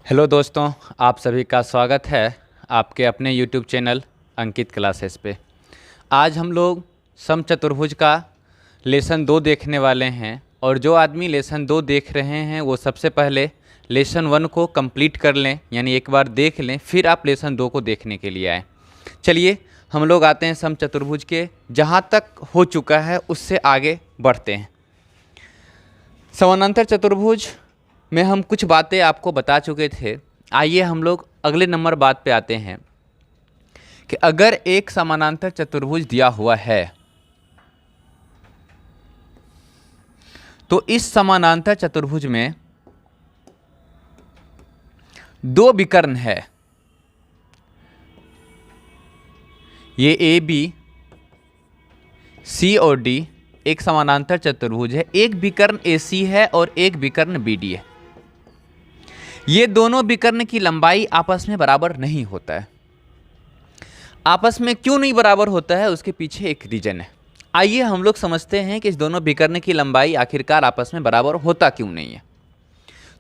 Hello दोस्तों, आप सभी का स्वागत है आपके अपने यूट्यूब चैनल अंकित क्लासेस पे। आज हम लोग समचतुर्भुज का लेसन 2 देखने वाले हैं और जो आदमी लेसन 2 देख रहे हैं वो सबसे पहले लेसन 1 को कंप्लीट कर लें, यानी एक बार देख लें, फिर आप लेसन 2 को देखने के लिए आएँ। चलिए हम लोग आते हैं समचतुर्भुज के, जहाँ तक हो चुका है उससे आगे बढ़ते हैं। समानांतर चतुर्भुज में हम कुछ बातें आपको बता चुके थे। आइए हम लोग अगले नंबर बात पे आते हैं कि अगर एक समानांतर चतुर्भुज दिया हुआ है तो इस समानांतर चतुर्भुज में 2 विकर्ण है। ये ए बी सी और डी एक समानांतर चतुर्भुज है। एक विकर्ण ए सी है और एक विकर्ण बी डी है। ये दोनों विकर्ण की लंबाई आपस में बराबर नहीं होता है। आपस में क्यों नहीं बराबर होता है, उसके पीछे एक रीजन है। आइए हम लोग समझते हैं कि इस दोनों विकर्ण की लंबाई आखिरकार आपस में बराबर होता क्यों नहीं है।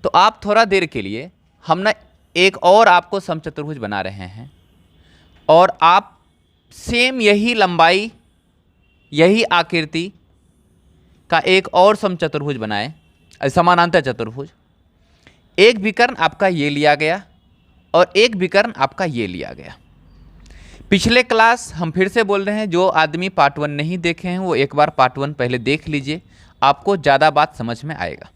तो आप थोड़ा देर के लिए हम ना एक और आपको समचतुर्भुज बना रहे हैं और आप सेम यही लंबाई यही आकृति का एक और समचतुर्भुज बनाएं, समानांतर चतुर्भुज। एक विकर्ण आपका ये लिया गया और एक विकर्ण आपका ये लिया गया। पिछले क्लास हम फिर से बोल रहे हैं, जो आदमी पार्ट 1 नहीं देखे हैं वो एक बार पार्ट 1 पहले देख लीजिए, आपको ज़्यादा बात समझ में आएगा।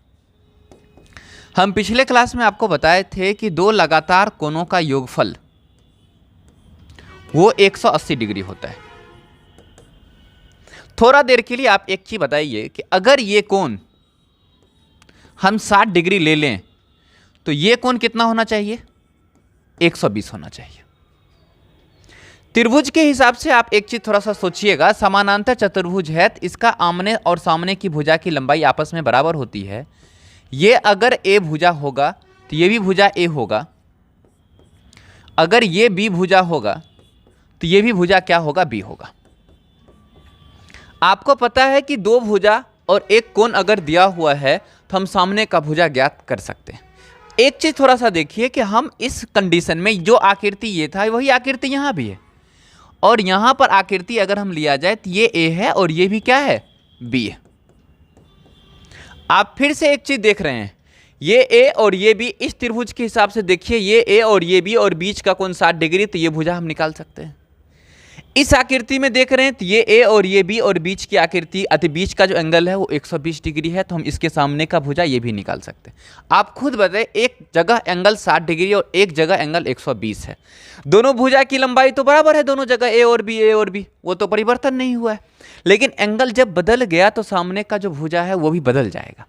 हम पिछले क्लास में आपको बताए थे कि 2 लगातार कोणों का योगफल वो 180 डिग्री होता है। थोड़ा देर के लिए आप एक चीज बताइए कि अगर ये कोण हम 60 डिग्री ले लें तो ये कोण कितना होना चाहिए? 120 होना चाहिए। त्रिभुज के हिसाब से आप एक चीज थोड़ा सा सोचिएगा, समानांतर चतुर्भुज है तो इसका आमने और सामने की भुजा की लंबाई आपस में बराबर होती है। ये अगर ए भुजा होगा तो ये भी भुजा ए होगा। अगर ये बी भुजा होगा तो ये भी भुजा क्या होगा? बी होगा। आपको पता है कि 2 भुजा और एक कोण अगर दिया हुआ है तो हम सामने का भुजा ज्ञात कर सकते हैं। एक चीज थोड़ा सा देखिए कि हम इस कंडीशन में जो आकृति ये था वही आकृति यहां भी है, और यहां पर आकृति अगर हम लिया जाए तो ये ए है और ये भी क्या है? बी है। आप फिर से एक चीज देख रहे हैं, ये ए और ये बी इस त्रिभुज के हिसाब से देखिए, ये ए और ये बी और बीच का कोण 60 डिग्री, तो ये भुजा हम निकाल सकते हैं। इस आकृति में देख रहे हैं तो ये ए और ये बी और बीच की आकृति अति बीच का जो एंगल है वो 120 डिग्री है, तो हम इसके सामने का भुजा ये भी निकाल सकते हैं। आप खुद बताएं, एक जगह एंगल 60 डिग्री और एक जगह एंगल 120 है। दोनों भुजा की लंबाई तो बराबर है, दोनों जगह ए और बी, वो तो परिवर्तन नहीं हुआ है। लेकिन एंगल जब बदल गया तो सामने का जो भुजा है वो भी बदल जाएगा।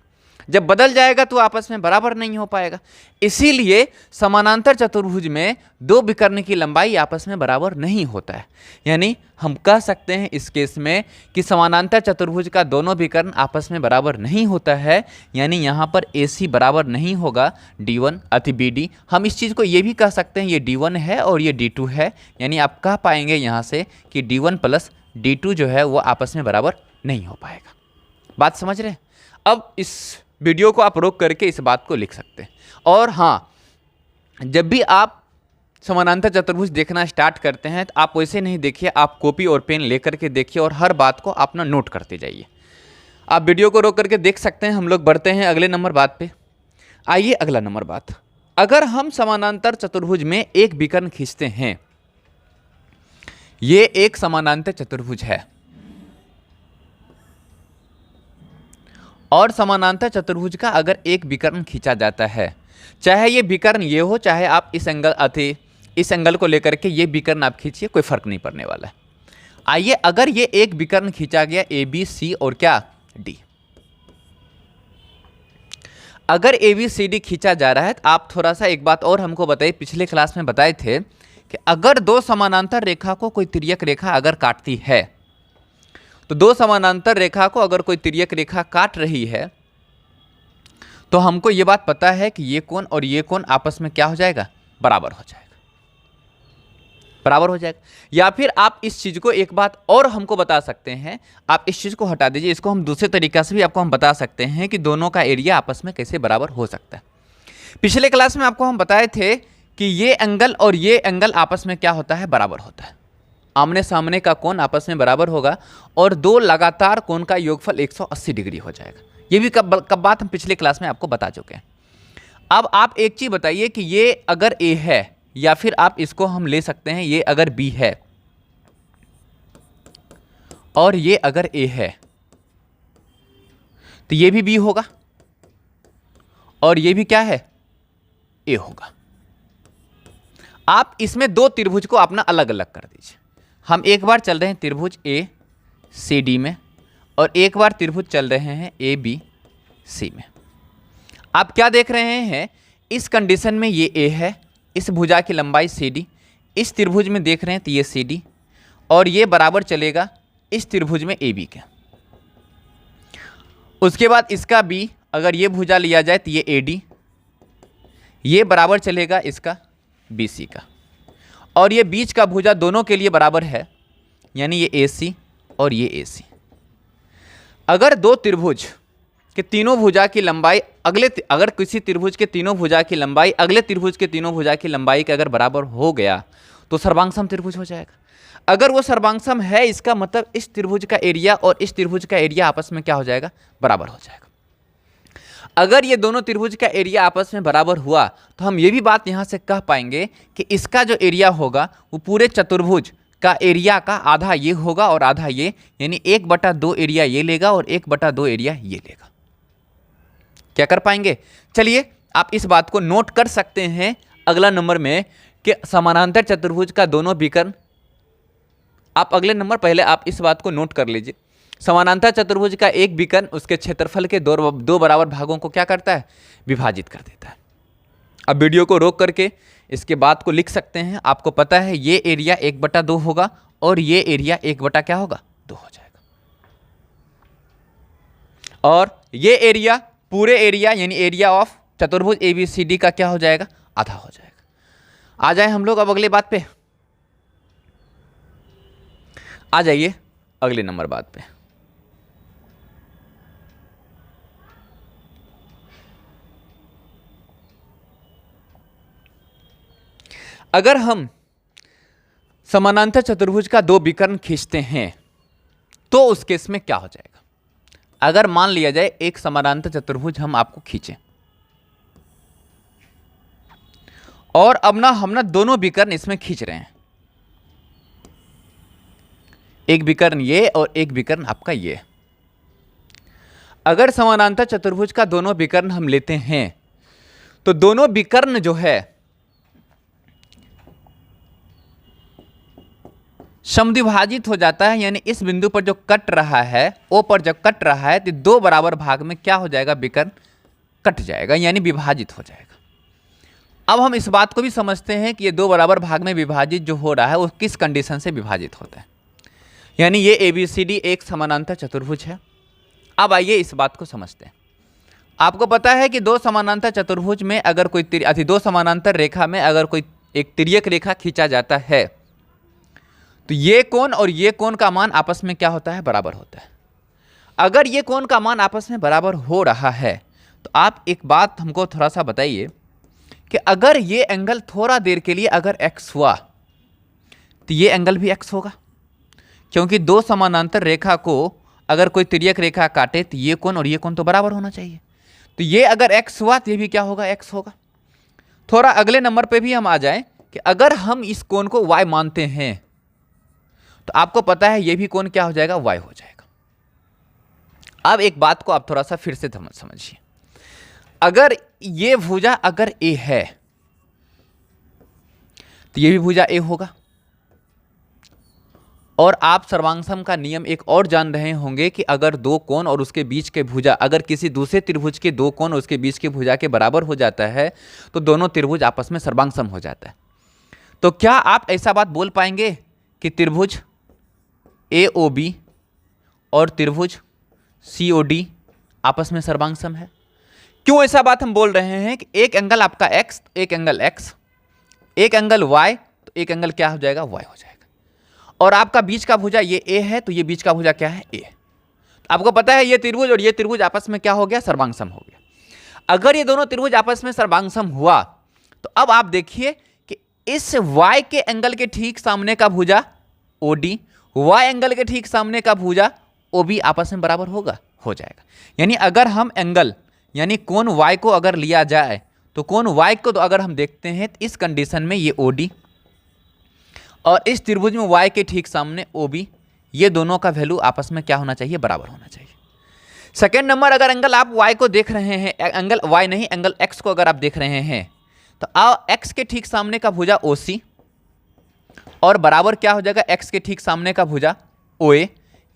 जब बदल जाएगा तो आपस में बराबर नहीं हो पाएगा। इसीलिए समानांतर चतुर्भुज में 2 विकर्ण की लंबाई आपस में बराबर नहीं होता है। यानी हम कह सकते हैं इस केस में कि समानांतर चतुर्भुज का दोनों विकर्ण आपस में बराबर नहीं होता है। यानी यहाँ पर AC बराबर नहीं होगा D1 अति BD। हम इस चीज़ को ये भी कह सकते हैं, ये D1 है और ये D2 है। यानी आप कह पाएंगे यहाँ से कि D1 प्लस D2 जो है वो आपस में बराबर नहीं हो पाएगा। बात समझ रहे हैं? अब इस वीडियो को आप रोक करके इस बात को लिख सकते हैं। और हाँ, जब भी आप समानांतर चतुर्भुज देखना स्टार्ट करते हैं तो आप वैसे नहीं देखिए, आप कॉपी और पेन लेकर के देखिए और हर बात को अपना नोट करते जाइए। आप वीडियो को रोक करके देख सकते हैं। हम लोग बढ़ते हैं अगले नंबर बात पे। आइए अगला नंबर बात, अगर हम समानांतर चतुर्भुज में एक विकर्ण खींचते हैं, ये एक समानांतर चतुर्भुज है और समानांतर चतुर्भुज का अगर एक विकर्ण खींचा जाता है, चाहे ये विकर्ण ये हो, चाहे आप इस एंगल को लेकर के ये विकर्ण आप खींचिए, कोई फर्क नहीं पड़ने वाला है। आइए, अगर ये एक विकर्ण खींचा गया ABC और क्या D, अगर ABCD खींचा जा रहा है तो आप थोड़ा सा एक बात और हमको बताइए, पिछले क्लास में बताए थे कि अगर 2 समानांतर रेखा को कोई तिर्यक रेखा अगर काटती है, तो 2 समानांतर रेखा को अगर कोई तिर्यक रेखा काट रही है तो हमको ये बात पता है कि ये कोण और ये कोण आपस में क्या हो जाएगा? बराबर हो जाएगा, बराबर हो जाएगा। या फिर आप इस चीज को एक बात और हमको बता सकते हैं, आप इस चीज को हटा दीजिए, इसको हम दूसरे तरीका से भी आपको हम बता सकते हैं कि दोनों का एरिया आपस में कैसे बराबर हो सकता है। पिछले क्लास में आपको हम बताए थे कि ये एंगल और ये एंगल आपस में क्या होता है, बराबर होता है। आमने सामने का कोण आपस में बराबर होगा और दो लगातार कोण का योगफल 180 डिग्री हो जाएगा। ये भी कब बात हम पिछले क्लास में आपको बता चुके हैं। अब आप एक चीज बताइए कि ये अगर ए है, या फिर आप इसको हम ले सकते हैं ये अगर बी है और ये अगर ए है, तो ये भी बी होगा और ये भी क्या है, ए होगा। आप इसमें दो त्रिभुज को अपना अलग अलग कर दीजिए। हम एक बार चल रहे हैं त्रिभुज ए सी डी में और एक बार त्रिभुज चल रहे हैं ए बी सी में। आप क्या देख रहे हैं, इस कंडीशन में ये ए है, इस भुजा की लंबाई सी डी, इस त्रिभुज में देख रहे हैं तो ये सी डी और ये बराबर चलेगा इस त्रिभुज में ए बी के। उसके बाद इसका बी, अगर ये भुजा लिया जाए तो ये ए डी, ये बराबर चलेगा इसका बी सी का, और ये बीच का भुजा दोनों के लिए बराबर है, यानी ये ए सी और ये ए सी। अगर दो त्रिभुज के तीनों भुजा की लंबाई अगर किसी त्रिभुज के तीनों भुजा की लंबाई अगले त्रिभुज के तीनों भुजा की लंबाई के अगर बराबर हो गया तो सर्वांगसम त्रिभुज हो जाएगा। अगर वो सर्वांगसम है, इसका मतलब इस त्रिभुज का एरिया और इस त्रिभुज का एरिया आपस में क्या हो जाएगा, बराबर हो जाएगा। अगर ये दोनों त्रिभुज का एरिया आपस में बराबर हुआ तो हम ये भी बात यहाँ से कह पाएंगे कि इसका जो एरिया होगा वो पूरे चतुर्भुज का एरिया का आधा ये होगा और आधा ये, यानी 1/2 एरिया ये लेगा और 1/2 एरिया ये लेगा। क्या कर पाएंगे? चलिए आप इस बात को नोट कर सकते हैं अगला नंबर में कि समानांतर चतुर्भुज का दोनों विकर्ण, आप अगले नंबर पहले आप इस बात को नोट कर लीजिए। समानांतर चतुर्भुज का एक विकर्ण उसके क्षेत्रफल के दो बराबर भागों को क्या करता है, विभाजित कर देता है। अब वीडियो को रोक करके इसके बाद को लिख सकते हैं। आपको पता है ये एरिया 1/2 होगा और ये एरिया 1 क्या होगा, 2 हो जाएगा। और ये एरिया पूरे एरिया यानी एरिया ऑफ चतुर्भुज ABCD का क्या हो जाएगा, आधा हो जाएगा। आ जाए हम लोग अब अगले बात पे, आ जाइए अगले नंबर बात पे। अगर हम समानांतर चतुर्भुज का दो विकर्ण खींचते हैं तो उस केस में क्या हो जाएगा। अगर मान लिया जाए एक समानांतर चतुर्भुज हम आपको खींचें और अब ना हम ना दोनों विकर्ण इसमें खींच रहे हैं, एक विकर्ण ये और एक विकर्ण आपका ये। अगर समानांतर चतुर्भुज का दोनों विकर्ण हम लेते हैं तो दोनों विकर्ण जो है समद्विभाजित हो जाता है, यानी इस बिंदु पर जो कट रहा है, ओ पर जब कट रहा है तो दो बराबर भाग में क्या हो जाएगा, विकर्ण कट जाएगा यानी विभाजित हो जाएगा। अब हम इस बात को भी समझते हैं कि ये दो बराबर भाग में विभाजित जो हो रहा है वो किस कंडीशन से विभाजित होता है, यानी ये ABCD एक समानांतर चतुर्भुज है। अब आइए इस बात को समझते हैं। आपको पता है कि दो समानांतर चतुर्भुज में अगर कोई दो समानांतर रेखा में अगर कोई एक तिर्यक रेखा खींचा जाता है तो ये कोण और ये कोण का मान आपस में क्या होता है, बराबर होता है। अगर ये कोण का मान आपस में बराबर हो रहा है तो आप एक बात हमको थोड़ा सा बताइए कि अगर ये एंगल थोड़ा देर के लिए अगर x हुआ तो ये एंगल भी x होगा, क्योंकि दो समानांतर रेखा को अगर कोई तिर्यक रेखा काटे तो ये कोण और ये कोण तो बराबर होना चाहिए। तो ये अगर x हुआ तो ये भी क्या होगा, x होगा। थोड़ा अगले नंबर पे भी हम आ जाएं कि अगर हम इस कोण को y मानते हैं तो आपको पता है ये भी कोण क्या हो जाएगा, y हो जाएगा। अब एक बात को आप थोड़ा सा फिर से समझिए। अगर ये भुजा अगर a है तो ये भी भुजा a होगा। और आप सर्वांगसम का नियम एक और जान रहे होंगे कि अगर दो कोण और उसके बीच के भुजा अगर किसी दूसरे त्रिभुज के दो कोण और उसके बीच के भुजा के बराबर हो जाता है तो दोनों त्रिभुज आपस में सर्वांगसम हो जाता है। तो क्या आप ऐसा बात बोल पाएंगे कि त्रिभुज AOB और त्रिभुज COD आपस में सर्वांगसम है? क्यों ऐसा बात हम बोल रहे हैं कि एक एंगल आपका x, एक एंगल x, एक एंगल y, तो एक एंगल क्या हो जाएगा, y हो जाएगा। और आपका बीच का भुजा ये a है तो ये बीच का भुजा क्या है, a। आपको पता है ये त्रिभुज और ये त्रिभुज आपस में क्या हो गया, सर्वांगसम हो गया। अगर ये दोनों त्रिभुज आपस में सर्वांगसम हुआ तो अब आप देखिए कि इस y के एंगल के ठीक सामने का भुजा OD, y एंगल के ठीक सामने का भुजा OB आपस में बराबर होगा, हो जाएगा। यानी अगर हम एंगल यानी कोण y को अगर लिया जाए तो कोण y को तो अगर हम देखते हैं तो इस कंडीशन में ये OD और इस त्रिभुज में y के ठीक सामने OB, ये दोनों का वैल्यू आपस में क्या होना चाहिए, बराबर होना चाहिए। सेकेंड नंबर, अगर एंगल आप y को देख रहे हैं, एंगल y नहीं एंगल x को अगर आप देख रहे हैं तो x के ठीक सामने का भुजा OC और बराबर क्या हो जाएगा, x के ठीक सामने का भुजा OA,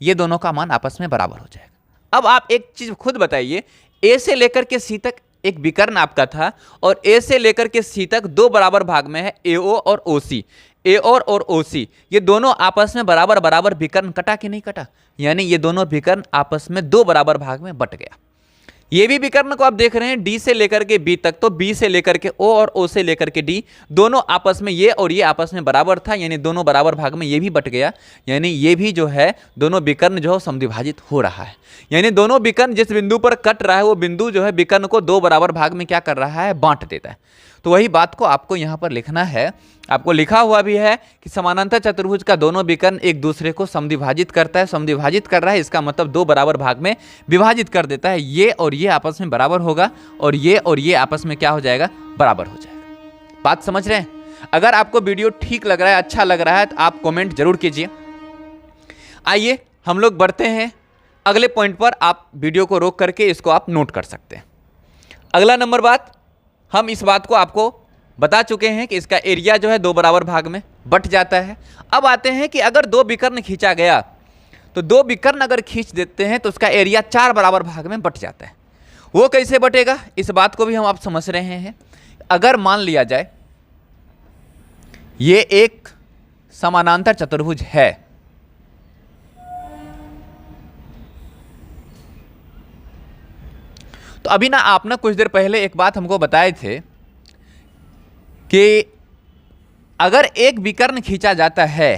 ये दोनों का मान आपस में बराबर हो जाएगा। अब आप एक चीज खुद बताइए, A से लेकर के C तक एक विकर्ण आपका था और A से लेकर के C तक दो बराबर भाग में है, AO और OC। AO और OC ये दोनों आपस में बराबर बराबर विकर्ण कटा कि नहीं कटा, यानी ये दोनों विकर्ण आपस में दो बराबर भाग में बट गया। ये भी विकर्ण को आप देख रहे हैं D से लेकर के B तक, तो B से लेकर के O और O से लेकर के D दोनों आपस में ये और ये आपस में बराबर था, यानी दोनों बराबर भाग में ये भी बट गया, यानी ये भी जो है दोनों विकर्ण जो है समद्विभाजित हो रहा है। यानी दोनों विकर्ण जिस बिंदु पर कट रहा है वो बिंदु जो है विकर्ण को दो बराबर भाग में क्या कर रहा है, बांट देता है। तो वही बात को आपको यहाँ पर लिखना है, आपको लिखा हुआ भी है कि समानांतर चतुर्भुज का दोनों विकर्ण एक दूसरे को समद्विभाजित करता है, समद्विभाजित कर रहा है इसका मतलब दो बराबर भाग में विभाजित कर देता है। ये और ये आपस में बराबर होगा और ये आपस में क्या हो जाएगा, बराबर हो जाएगा। बात समझ रहे हैं? अगर आपको वीडियो ठीक लग रहा है, अच्छा लग रहा है तो आप कॉमेंट जरूर कीजिए। आइए हम लोग बढ़ते हैं अगले पॉइंट पर, आप वीडियो को रोक करके इसको आप नोट कर सकते हैं। अगला नंबर बात, हम इस बात को आपको बता चुके हैं कि इसका एरिया जो है दो बराबर भाग में बट जाता है। अब आते हैं कि अगर दो विकर्ण खींचा गया तो दो विकर्ण अगर खींच देते हैं तो उसका एरिया चार बराबर भाग में बट जाता है। वो कैसे बटेगा, इस बात को भी हम आप समझ रहे हैं। अगर मान लिया जाए ये एक समानांतर चतुर्भुज है, तो अभी ना आप ना कुछ देर पहले एक बात हमको बताए थे कि अगर एक विकर्ण खींचा जाता है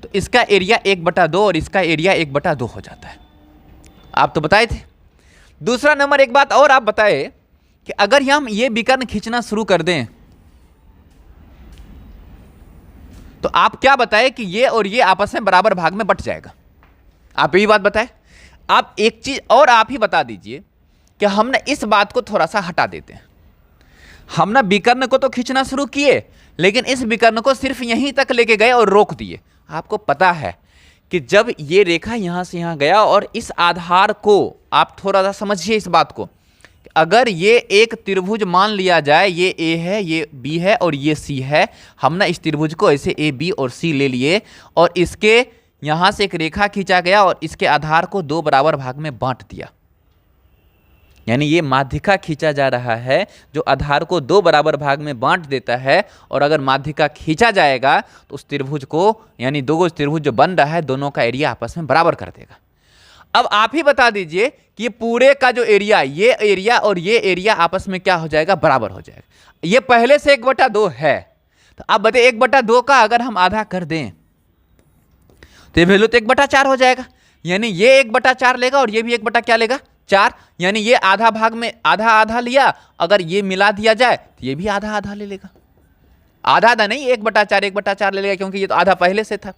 तो इसका एरिया 1/2 और इसका एरिया 1/2 हो जाता है, आप तो बताए थे। दूसरा नंबर, एक बात और आप बताए कि अगर हम ये विकर्ण खींचना शुरू कर दें तो आप क्या बताए कि ये और ये आपस में बराबर भाग में बट जाएगा। आप यही बात बताए। आप एक चीज और आप ही बता दीजिए कि हम ना इस बात को थोड़ा सा हटा देते हैं। हम ना विकर्ण को तो खींचना शुरू किए लेकिन इस विकर्ण को सिर्फ यहीं तक लेके गए और रोक दिए। आपको पता है कि जब ये रेखा यहां से यहां गया और इस आधार को आप थोड़ा सा समझिए इस बात को, अगर ये एक त्रिभुज मान लिया जाए, ये A है, ये B है और ये C है, हम ना इस त्रिभुज को ऐसे A, B और C ले लिए और इसके यहां से एक रेखा खींचा गया और इसके आधार को दो बराबर भाग में बांट दिया। यानी ये माध्यिका खींचा जा रहा है जो आधार को दो बराबर भाग में बांट देता है, और अगर माध्यिका खींचा जाएगा तो उस त्रिभुज को यानी दो त्रिभुज जो बन रहा है दोनों का एरिया आपस में बराबर कर देगा। अब आप ही बता दीजिए कि ये पूरे का जो एरिया, ये एरिया और ये एरिया आपस में क्या हो जाएगा, बराबर हो जाएगा। ये पहले से 1/2 है, तो आप बताइए 1/2 का अगर हम आधा कर दें तो ये वैल्यू तो 1/4 हो जाएगा। यानी ये 1/4 लेगा और ये भी 1 क्या लेगा, 4। यानी ये आधा भाग में आधा आधा लिया, अगर ये मिला दिया जाए तो ये भी आधा आधा ले लेगा। आधा आधा नहीं, 1/4 ले लेगा क्योंकि ये तो आधा पहले से था।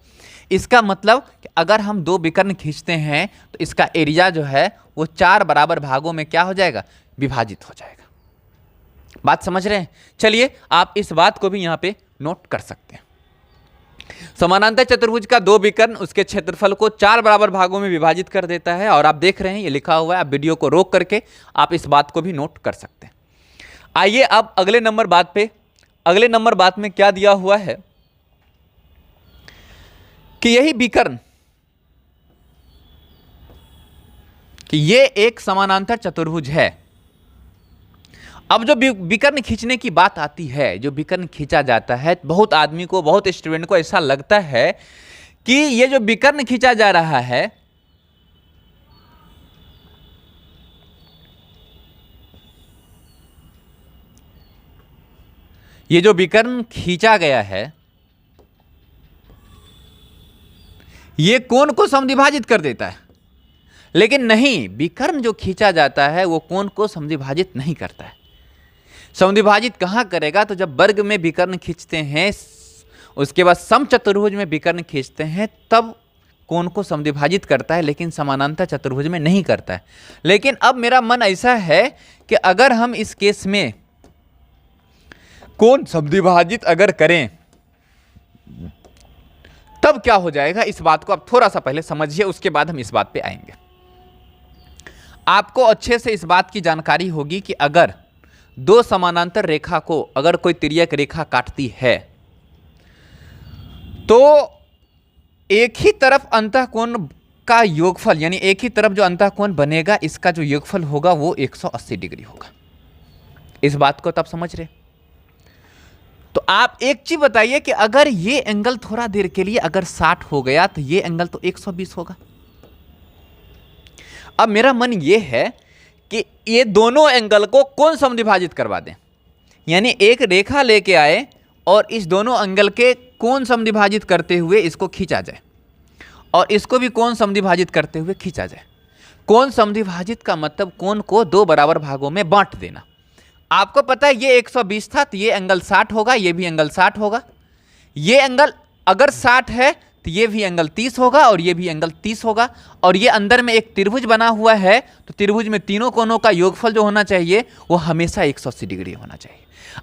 इसका मतलब कि अगर हम दो विकर्ण खींचते हैं तो इसका एरिया जो है वो चार बराबर भागों में क्या हो जाएगा, विभाजित हो जाएगा। बात समझ रहे हैं? चलिए आप इस बात को भी यहां पे नोट कर सकते हैं। समानांतर चतुर्भुज का दो विकर्ण उसके क्षेत्रफल को चार बराबर भागों में विभाजित कर देता है, और आप देख रहे हैं ये लिखा हुआ है। आप वीडियो को रोक करके आप इस बात को भी नोट कर सकते हैं। आइए अब अगले नंबर बात पे। अगले नंबर बात में क्या दिया हुआ है कि यही विकर्ण कि ये एक समानांतर चतुर्भुज है। अब जो विकर्ण खींचने की बात आती है, जो विकर्ण खींचा जाता है, बहुत आदमी को, बहुत स्टूडेंट को ऐसा लगता है कि ये जो विकर्ण खींचा जा रहा है ये जो विकर्ण खींचा गया है ये कोण को समद्विभाजित कर देता है। लेकिन नहीं, विकर्ण जो खींचा जाता है वो कोण को समद्विभाजित नहीं करता है। समद्विभाजित कहाँ करेगा? तो जब वर्ग में विकर्ण खींचते हैं, उसके बाद समचतुर्भुज में विकर्ण खींचते हैं, तब कोण को समद्विभाजित करता है, लेकिन समानांतर चतुर्भुज में नहीं करता है। लेकिन अब मेरा मन ऐसा है कि अगर हम इस केस में कोण समद्विभाजित अगर करें तब क्या हो जाएगा, इस बात को आप थोड़ा सा पहले समझिए, उसके बाद हम इस बात पे आएंगे। आपको अच्छे से इस बात की जानकारी होगी कि अगर दो समानांतर रेखा को अगर कोई तिर्यक रेखा काटती है तो एक ही तरफ अंतःकोण का योगफल, यानी एक ही तरफ जो अंतःकोण बनेगा, इसका जो योगफल होगा वो 180 डिग्री होगा। इस बात को तब समझ रहे? तो आप एक चीज बताइए कि अगर ये एंगल थोड़ा देर के लिए अगर 60 हो गया तो ये एंगल तो 120 होगा। अब मेरा मन ये है कि ये दोनों एंगल को कोण समद्विभाजित करवा दें, यानी एक रेखा लेके आए और इस दोनों एंगल के कोण समद्विभाजित करते हुए इसको खींचा जाए और इसको भी कोण समद्विभाजित करते हुए खींचा जाए। कोण समद्विभाजित का मतलब कोण को दो बराबर भागों में बांट देना। आपको पता है ये 120 था तो ये एंगल 60 होगा, ये भी एंगल 60 होगा। ये एंगल अगर 60 है तो ये भी एंगल 30 होगा और ये भी एंगल 30 होगा। और ये अंदर में एक त्रिभुज बना हुआ है तो त्रिभुज में तीनों कोणों का योगफल जो होना चाहिए वो हमेशा 180 डिग्री होना चाहिए।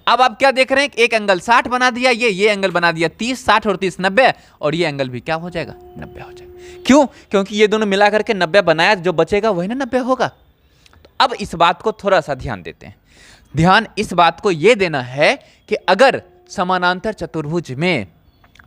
अब आप क्या देख रहे हैं, एक एंगल 60 बना दिया, ये एंगल बना दिया 30, 60 और 30 90, और ये एंगल भी क्या हो जाएगा, 90 हो जाएगा। क्यों? क्योंकि ये दोनों मिला करके 90 बनाया, जो बचेगा वही ना 90 होगा। तो अब इस बात को थोड़ा सा ध्यान देते हैं। ध्यान इस बात को ये देना है कि अगर समानांतर चतुर्भुज में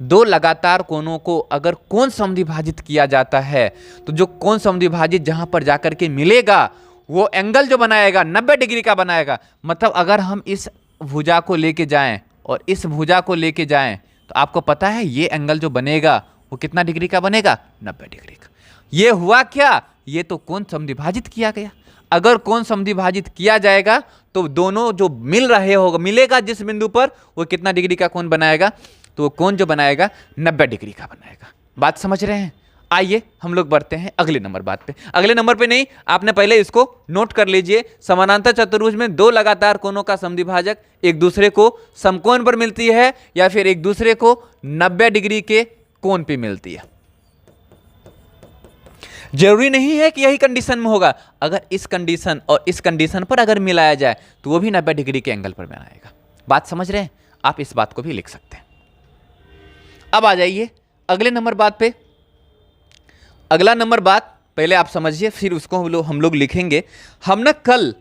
दो लगातार कोणों को अगर कोण समद्विभाजित किया जाता है तो जो कोण समद्विभाजित जहां पर जाकर के मिलेगा वो एंगल जो बनाएगा 90 डिग्री का बनाएगा। मतलब अगर हम इस भुजा को लेके जाएं और इस भुजा को लेके जाएं तो आपको पता है ये एंगल जो बनेगा वो कितना डिग्री का बनेगा, 90 डिग्री का। ये हुआ क्या, ये तो कोण समद्विभाजित किया गया। अगर कोण समद्विभाजित किया जाएगा तो दोनों जो मिल रहे होगा, मिलेगा जिस बिंदु पर, वो कितना डिग्री का कोण बनाएगा, तो वो कोण जो बनाएगा 90 डिग्री का बनाएगा। बात समझ रहे हैं? आइए हम लोग बढ़ते हैं अगले नंबर बात पे। अगले नंबर पे नहीं, आपने पहले इसको नोट कर लीजिए। समानांतर चतुर्भुज में दो लगातार कोणों का समद्विभाजक एक दूसरे को समकोण पर मिलती है या फिर एक दूसरे को 90 डिग्री के कोण पे मिलती है। जरूरी नहीं है कि यही कंडीशन में होगा। अगर इस कंडीशन और इस कंडीशन पर अगर मिलाया जाए तो वो भी 90 डिग्री के एंगल पर बनाएगा। बात समझ रहे हैं? आप इस बात को भी लिख सकते हैं। अब आ जाइए अगले नंबर बात पे। अगला नंबर बात पहले आप समझिए, फिर उसको हम लोग लिखेंगे। हमने कल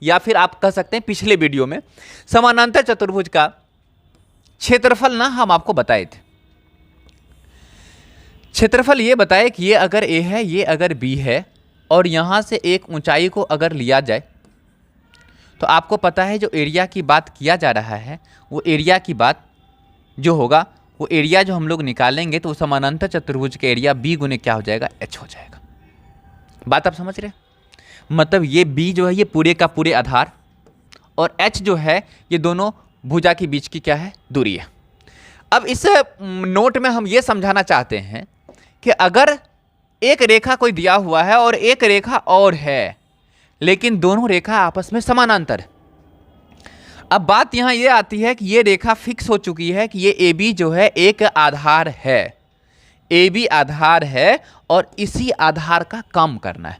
या फिर आप कह सकते हैं पिछले वीडियो में समानांतर चतुर्भुज का क्षेत्रफल ना हम आपको बताए थे। क्षेत्रफल ये बताए कि ये अगर ए है, ये अगर बी है और यहां से एक ऊंचाई को अगर लिया जाए तो आपको पता है जो एरिया की बात किया जा रहा है वो एरिया की बात जो होगा वो एरिया जो हम लोग निकालेंगे तो समानांतर चतुर्भुज का एरिया बी गुने क्या हो जाएगा, एच हो जाएगा। बात आप समझ रहे हैं? मतलब ये बी जो है ये पूरे का पूरे आधार और एच जो है ये दोनों भुजा के बीच की क्या है, दूरी है। अब इस नोट में हम ये समझाना चाहते हैं कि अगर एक रेखा कोई दिया हुआ है और एक रेखा और है लेकिन दोनों रेखा आपस में समानांतर। अब बात यहां ये आती है कि ये रेखा फिक्स हो चुकी है कि ये ए बी जो है एक आधार है, ए बी आधार है और इसी आधार का काम करना है।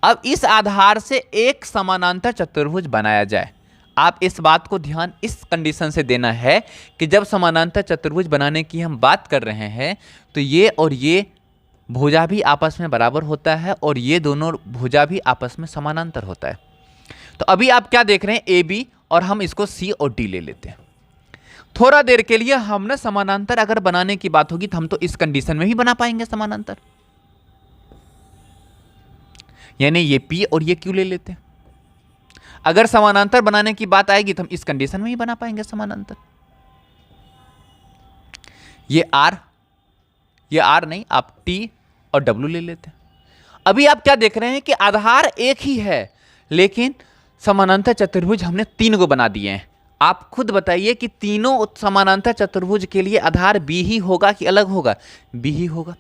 अब इस आधार से एक समानांतर चतुर्भुज बनाया जाए। आप इस बात को ध्यान इस कंडीशन से देना है कि जब समानांतर चतुर्भुज बनाने की हम बात कर रहे हैं तो ये और ये भुजा भी आपस में बराबर होता है और ये दोनों भुजा भी आपस में समानांतर होता है। तो अभी आप क्या देख रहे हैं, ए बी, और हम इसको सी और डी ले लेते हैं। थोड़ा देर के लिए हमने समानांतर अगर बनाने की बात होगी तो हम तो इस कंडीशन में भी बना पाएंगे समानांतर, यानी ये पी और ये क्यू ले लेते हैं। अगर समानांतर बनाने की बात आएगी तो हम इस कंडीशन में ही बना पाएंगे समानांतर। ये आर नहीं, आप टी और डब्ल्यू ले लेते हैं। अभी आप क्या देख रहे हैं कि आधार एक ही है लेकिन समानांतर चतुर्भुज हमने 3 को बना दिए हैं। आप खुद बताइए कि तीनों समानांतर चतुर्भुज के लिए आधार बी ही होगा कि अलग होगा? बी ही होगा।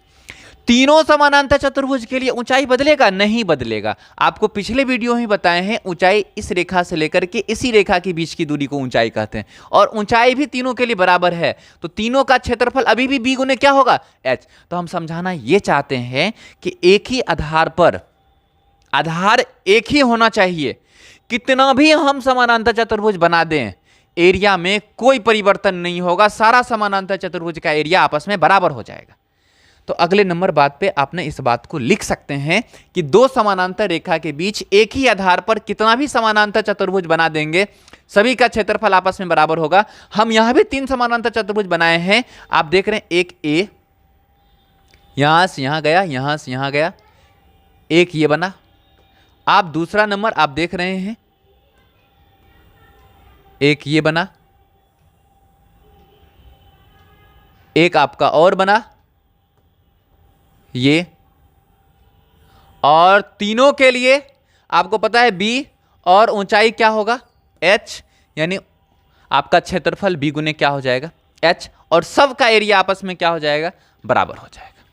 तीनों समानांतर चतुर्भुज के लिए ऊंचाई बदलेगा? नहीं बदलेगा। आपको पिछले वीडियो में बताए हैं ऊंचाई इस रेखा से लेकर के इसी रेखा के बीच की दूरी को ऊंचाई कहते हैं, और ऊंचाई भी तीनों के लिए बराबर है, तो तीनों का क्षेत्रफल अभी भी b गुने क्या होगा? h। तो हम समझाना ये चाहते हैं कि एक ही आधार पर, आधार एक ही होना चाहिए, कितना भी हम समानांतर चतुर्भुज बना दें एरिया में कोई परिवर्तन नहीं होगा, सारा समानांतर चतुर्भुज का एरिया आपस में बराबर हो जाएगा। तो अगले नंबर बात पे आपने इस बात को लिख सकते हैं कि दो समानांतर रेखा के बीच एक ही आधार पर कितना भी समानांतर चतुर्भुज बना देंगे सभी का क्षेत्रफल आपस में बराबर होगा। हम यहां भी तीन समानांतर चतुर्भुज बनाए हैं, आप देख रहे हैं, एक ए यहां से यहां गया, यहां से यहां गया, एक ये बना। आप दूसरा नंबर आप देख रहे हैं, एक ये बना, एक आपका और बना ये, और तीनों के लिए आपको पता है b और ऊंचाई क्या होगा? h, यानी आपका क्षेत्रफल b गुने क्या हो जाएगा? h, और सब का एरिया आपस में क्या हो जाएगा? बराबर हो जाएगा।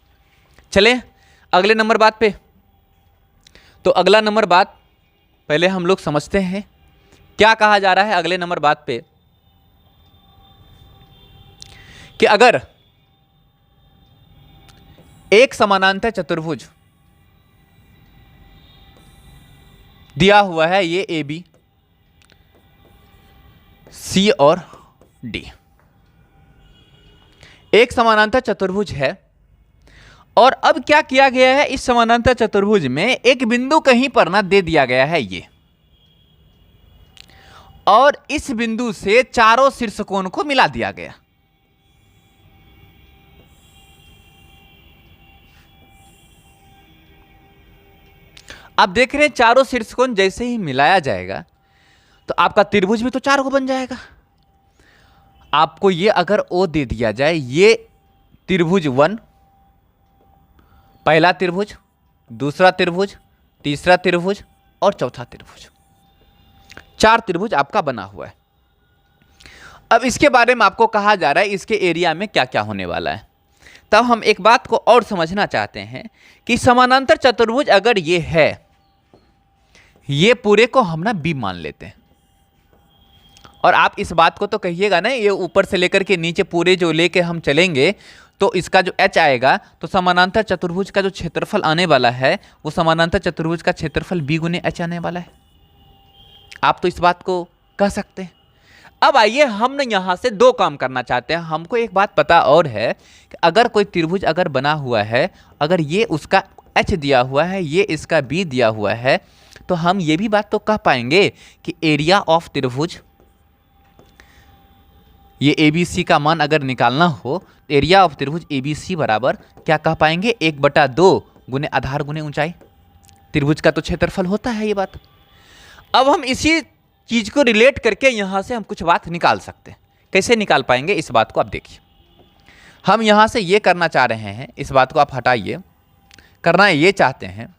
चले अगले नंबर बात पे। तो अगला नंबर बात पहले हम लोग समझते हैं क्या कहा जा रहा है अगले नंबर बात पे, कि अगर एक समानांतर चतुर्भुज दिया हुआ है, ये ए बी सी और डी, एक समानांतर चतुर्भुज है, और अब क्या किया गया है, इस समानांतर चतुर्भुज में एक बिंदु कहीं पर ना दे दिया गया है ये, और इस बिंदु से चारों शीर्षकोण को मिला दिया गया। आप देख रहे हैं चारों शीर्षकोण जैसे ही मिलाया जाएगा तो आपका त्रिभुज भी तो चार को बन जाएगा। आपको ये अगर ओ दे दिया जाए, ये त्रिभुज 1, पहला त्रिभुज, दूसरा त्रिभुज, तीसरा त्रिभुज और चौथा त्रिभुज, चार त्रिभुज आपका बना हुआ है। अब इसके बारे में आपको कहा जा रहा है इसके एरिया में क्या क्या होने वाला है। तब हम एक बात को और समझना चाहते हैं कि समानांतर चतुर्भुज अगर ये है, ये पूरे को हम ना बी मान लेते हैं, और आप इस बात को तो कहिएगा ना, ये ऊपर से लेकर के नीचे पूरे जो लेके हम चलेंगे तो इसका जो h आएगा, तो समानांतर चतुर्भुज का जो क्षेत्रफल आने वाला है वो समानांतर चतुर्भुज का क्षेत्रफल b गुने h आने वाला है। आप तो इस बात को कह सकते हैं। अब आइए हम ना यहां से दो काम करना चाहते हैं। हमको एक बात पता और है कि अगर कोई त्रिभुज अगर बना हुआ है, अगर ये उसका h दिया हुआ है, ये इसका b दिया हुआ है, तो हम ये भी बात तो कह पाएंगे कि एरिया ऑफ त्रिभुज, ये ABC का मान अगर निकालना हो, एरिया ऑफ त्रिभुज ABC बराबर क्या कह पाएंगे? 1/2 गुने आधार गुने ऊंचाई। त्रिभुज का तो क्षेत्रफल होता है ये बात। अब हम इसी चीज को रिलेट करके यहां से हम कुछ बात निकाल सकते हैं। कैसे निकाल पाएंगे इस बात को आप देखिए। हम यहां से ये करना चाह रहे हैं, इस बात को आप हटाइए, करना ये चाहते हैं,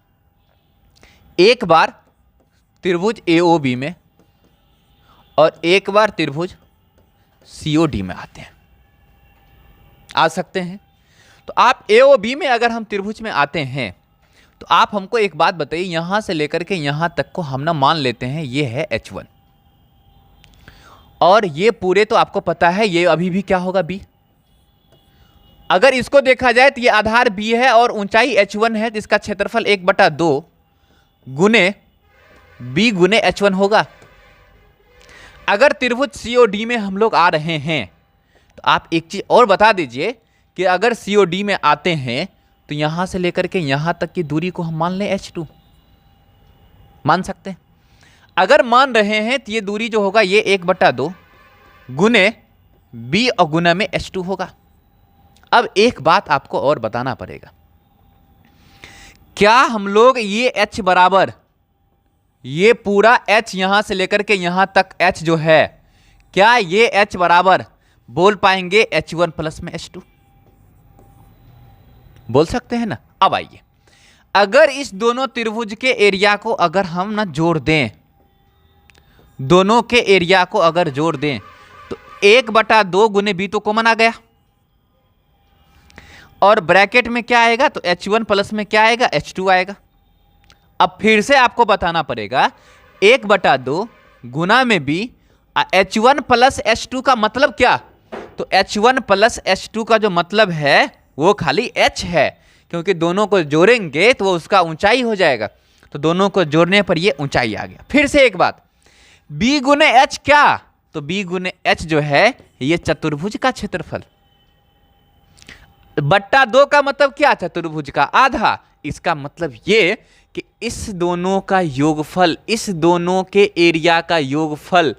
एक बार त्रिभुज AOB में और एक बार त्रिभुज COD में आते हैं, आ सकते हैं। तो आप AOB में अगर हम त्रिभुज में आते हैं तो आप हमको एक बात बताइए, यहां से लेकर के यहां तक को हम ना मान लेते हैं ये है H1, और ये पूरे तो आपको पता है ये अभी भी क्या होगा B। अगर इसको देखा जाए तो ये आधार B है और ऊंचाई H1 है, तो इसका क्षेत्रफल 1/2 गुने B गुने H1 होगा। अगर त्रिभुज COD में हम लोग आ रहे हैं तो आप एक चीज और बता दीजिए कि अगर COD में आते हैं तो यहां से लेकर के यहां तक की दूरी को हम मान लें H2, मान सकते हैं। अगर मान रहे हैं तो ये दूरी जो होगा ये 1/2 गुने B और गुना में H2 होगा। अब एक बात आपको और बताना पड़ेगा, क्या हम लोग ये H बराबर, ये पूरा H यहां से लेकर के यहां तक H जो है, क्या ये H बराबर बोल पाएंगे H1 प्लस में H2? बोल सकते हैं ना। अब आइए, अगर इस दोनों त्रिभुज के एरिया को अगर हम ना जोड़ दें, दोनों के एरिया को अगर जोड़ दें तो 1/2 गुने B तो कॉमन आ गया, और ब्रैकेट में क्या आएगा, तो H1 प्लस में क्या आएगा, H2 आएगा। अब फिर से आपको बताना पड़ेगा 1/2 गुना में भी H1 प्लस H2 का मतलब क्या, तो H1 प्लस H2 का जो मतलब है वो खाली H है, क्योंकि दोनों को जोड़ेंगे तो वो उसका ऊंचाई हो जाएगा, तो दोनों को जोड़ने पर ये ऊंचाई आ गया। फिर से एक बात, B गुने H क्या, तो B गुने H जो है ये चतुर्भुज का क्षेत्रफल, बट्टा 2 का मतलब क्या, चतुर्भुज का आधा। इसका मतलब ये कि इस दोनों का योगफल, इस दोनों के एरिया का योगफल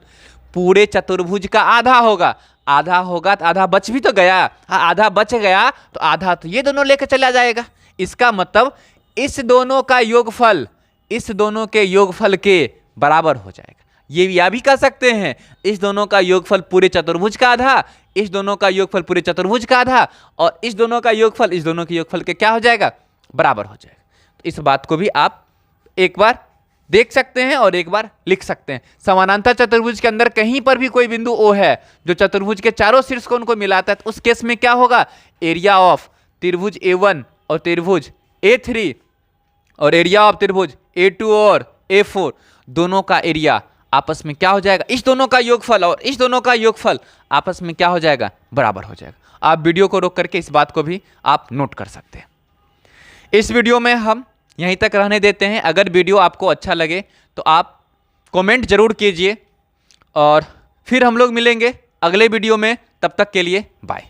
पूरे चतुर्भुज का आधा होगा। आधा होगा तो आधा बच भी तो गया, आधा बच गया तो आधा तो ये दोनों लेकर चला जाएगा। इसका मतलब इस दोनों का योगफल इस दोनों के योगफल के बराबर हो जाएगा। ये या भी कह सकते हैं इस दोनों का योगफल पूरे चतुर्भुज का आधा, इस दोनों का योगफल पूरे चतुर्भुज का आधा, और इस दोनों का योगफल इस दोनों के योगफल के क्या हो जाएगा, बराबर हो जाएगा। तो इस बात को भी आप एक बार देख सकते हैं और एक बार लिख सकते हैं। समानांतर चतुर्भुज के अंदर कहीं पर भी कोई बिंदु O है जो चतुर्भुज के चारों शीर्ष कोण को मिलाता है, तो उस केस में क्या होगा, एरिया ऑफ त्रिभुज A1 और त्रिभुज A3 और एरिया ऑफ त्रिभुज A2 और A4 दोनों का एरिया आपस में क्या हो जाएगा, इस दोनों का योगफल और इस दोनों का योगफल आपस में क्या हो जाएगा, बराबर हो जाएगा। आप वीडियो को रोक करके इस बात को भी आप नोट कर सकते हैं। इस वीडियो में हम यहीं तक रहने देते हैं। अगर वीडियो आपको अच्छा लगे तो आप कमेंट जरूर कीजिए और फिर हम लोग मिलेंगे अगले वीडियो में। तब तक के लिए बाय।